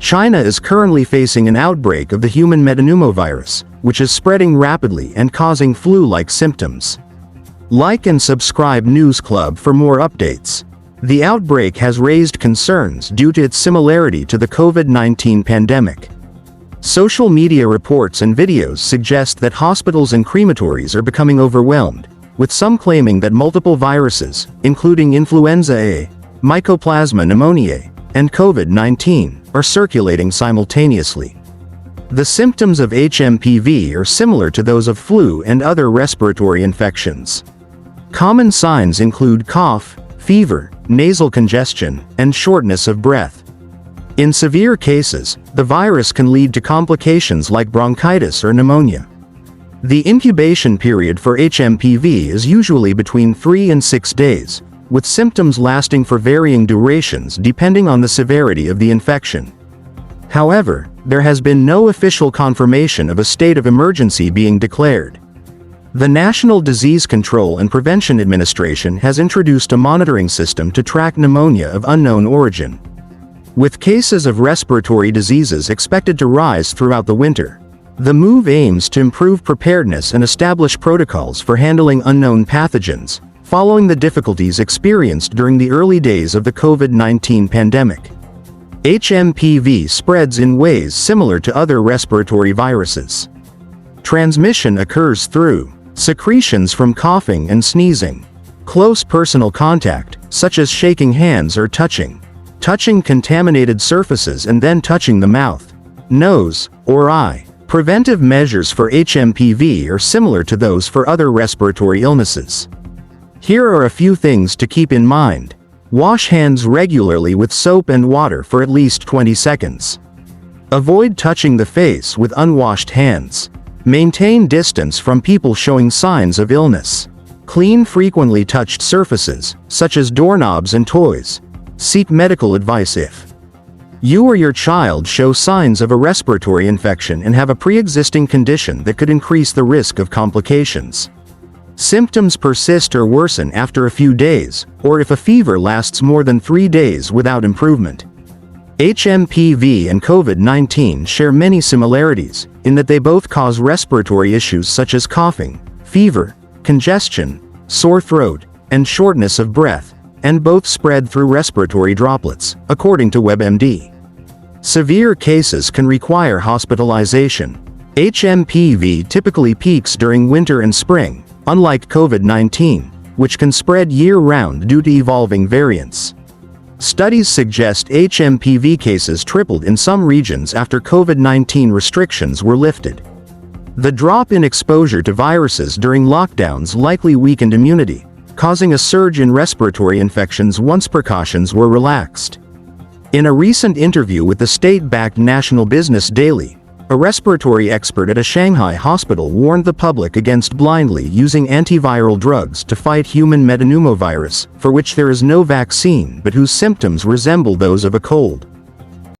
China is currently facing an outbreak of the human metapneumovirus, which is spreading rapidly and causing flu-like symptoms. Like and subscribe NewzClub for more updates. The outbreak has raised concerns due to its similarity to the COVID-19 pandemic. Social media reports and videos suggest that hospitals and crematories are becoming overwhelmed, with some claiming that multiple viruses, including influenza A, Mycoplasma pneumoniae, and COVID-19, are circulating simultaneously. The symptoms of HMPV are similar to those of flu and other respiratory infections. Common signs include cough, fever, nasal congestion, and shortness of breath. In severe cases, the virus can lead to complications like bronchitis or pneumonia. The incubation period for HMPV is usually between 3 and 6 days, with symptoms lasting for varying durations depending on the severity of the infection. However, there has been no official confirmation of a state of emergency being declared. The National Disease Control and Prevention Administration has introduced a monitoring system to track pneumonia of unknown origin. With cases of respiratory diseases expected to rise throughout the winter, the move aims to improve preparedness and establish protocols for handling unknown pathogens, following the difficulties experienced during the early days of the COVID-19 pandemic. HMPV spreads in ways similar to other respiratory viruses. Transmission occurs through secretions from coughing and sneezing, close personal contact, such as shaking hands or touching contaminated surfaces and then touching the mouth, nose, or eye. Preventive measures for HMPV are similar to those for other respiratory illnesses. Here are a few things to keep in mind. Wash hands regularly with soap and water for at least 20 seconds. Avoid touching the face with unwashed hands. Maintain distance from people showing signs of illness. Clean frequently touched surfaces, such as doorknobs and toys. Seek medical advice if you or your child show signs of a respiratory infection and have a pre-existing condition that could increase the risk of complications. Symptoms persist or worsen after a few days, or if a fever lasts more than 3 days without improvement. HMPV and COVID-19 share many similarities, in that they both cause respiratory issues such as coughing, fever, congestion, sore throat, and shortness of breath, and both spread through respiratory droplets, according to WebMD. Severe cases can require hospitalization. HMPV typically peaks during winter and spring, unlike COVID-19, which can spread year-round due to evolving variants. Studies suggest HMPV cases tripled in some regions after COVID-19 restrictions were lifted. The drop in exposure to viruses during lockdowns likely weakened immunity, causing a surge in respiratory infections once precautions were relaxed. In a recent interview with the state-backed National Business Daily, a respiratory expert at a Shanghai hospital warned the public against blindly using antiviral drugs to fight human metapneumovirus, for which there is no vaccine but whose symptoms resemble those of a cold.